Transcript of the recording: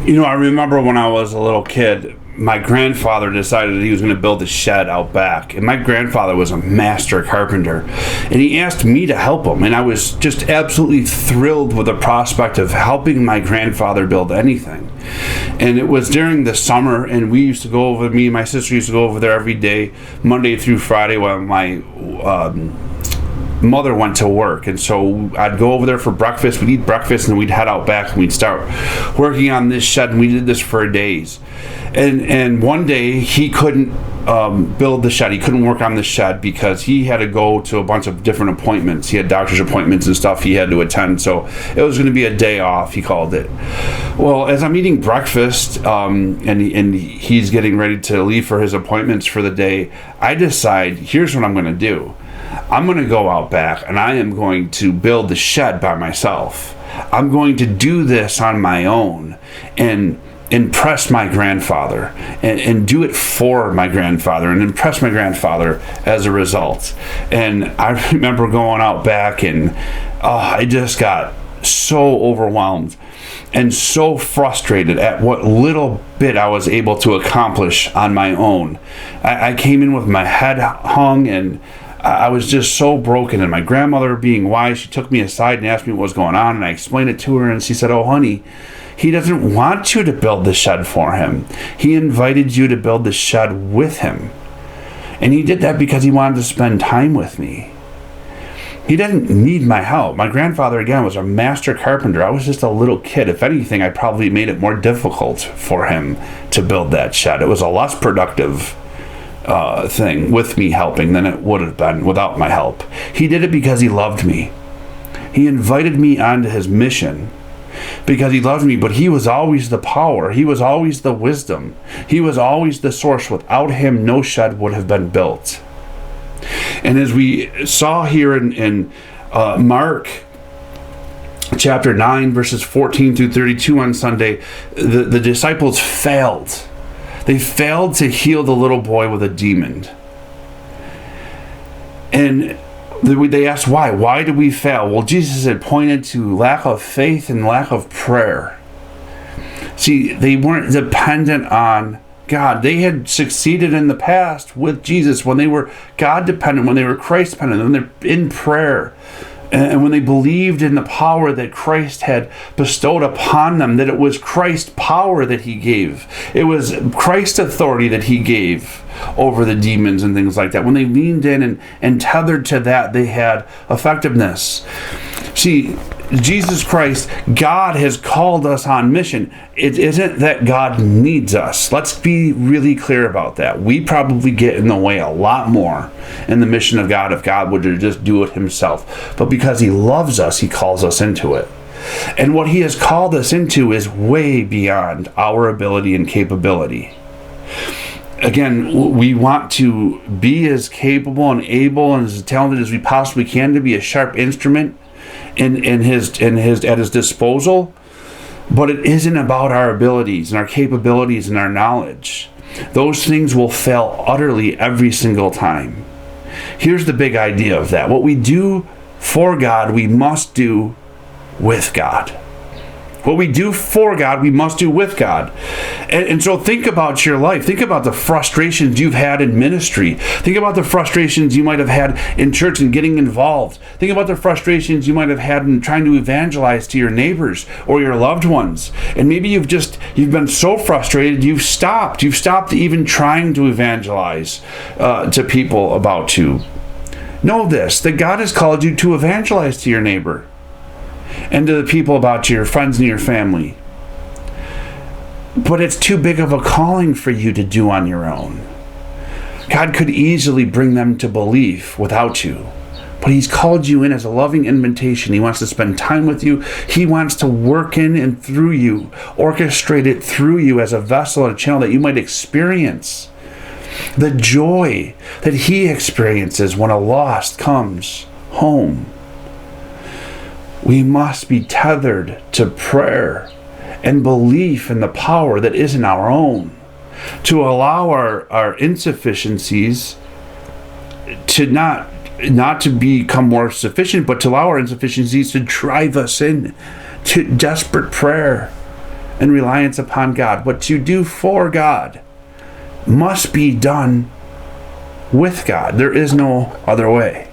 I remember when I was a little kid, my grandfather decided he was going to build a shed out back. And my grandfather was a master carpenter. And he asked me to help him. And I was just absolutely thrilled with the prospect of helping my grandfather build anything. And it was during the summer, and me and my sister used to go over there every day, Monday through Friday, while my mother went to work. And so I'd go over there for breakfast, we'd eat breakfast, and then we'd head out back and we'd start working on this shed. And we did this for days. And one day he couldn't build the shed. He couldn't work on the shed because he had to go to a bunch of different appointments. He had doctor's appointments and stuff he had to attend. So it was going to be a day off, he called it. Well, as I'm eating breakfast and he's getting ready to leave for his appointments for the day, I decide, here's what I'm going to do. I'm going to go out back and I am going to build the shed by myself. I'm going to do this on my own and impress my grandfather and do it for my grandfather and impress my grandfather as a result. And I remember going out back and I just got so overwhelmed and so frustrated at what little bit I was able to accomplish on my own. I came in with my head hung and I was just so broken. And my grandmother, being wise, she took me aside and asked me what was going on, and I explained it to her, and she said, "Oh, honey, he doesn't want you to build the shed for him. He invited you to build the shed with him. And he did that because he wanted to spend time with me. He doesn't need my help." My grandfather, again, was a master carpenter. I was just a little kid. If anything, I probably made it more difficult for him to build that shed. It was a less productive thing with me helping than it would have been without my help. He did it because he loved me. He invited me onto his mission because he loved me, but he was always the power. He was always the wisdom. He was always the source. Without him, no shed would have been built. And as we saw here in Mark chapter 9, verses 14 through 32 on Sunday, the disciples failed. They failed to heal the little boy with a demon. And they asked why. Why did we fail? Well, Jesus had pointed to lack of faith and lack of prayer. See, they weren't dependent on God. They had succeeded in the past with Jesus when they were God dependent, when they were Christ dependent, when they're in prayer. And when they believed in the power that Christ had bestowed upon them, that it was Christ's power that he gave. It was Christ's authority that he gave over the demons and things like that. When they leaned in and tethered to that, they had effectiveness. See, Jesus Christ, God has called us on mission. It isn't that God needs us. Let's be really clear about that. We probably get in the way a lot more in the mission of God if God would just do it himself. But because he loves us, he calls us into it. And what he has called us into is way beyond our ability and capability. Again, we want to be as capable and able and as talented as we possibly can to be a sharp instrument at his disposal, but it isn't about our abilities and our capabilities and our knowledge. Those things will fail utterly every single time. Here's the big idea of that. What we do for God, we must do with God. What we do for God, we must do with God. And so think about your life. Think about the frustrations you've had in ministry. Think about the frustrations you might have had in church and getting involved. Think about the frustrations you might have had in trying to evangelize to your neighbors or your loved ones. And maybe you've been so frustrated, you've stopped. You've stopped even trying to evangelize to people about you. Know this, that God has called you to evangelize to your neighbor and to the people about your friends and your family. But it's too big of a calling for you to do on your own. God could easily bring them to belief without you. But he's called you in as a loving invitation. He wants to spend time with you. He wants to work in and through you, orchestrate it through you as a vessel and a channel that you might experience the joy that he experiences when a lost comes home. We must be tethered to prayer and belief in the power that isn't our own, to allow our insufficiencies to not to become more sufficient, but to allow our insufficiencies to drive us in to desperate prayer and reliance upon God. What you do for God must be done with God. There is no other way.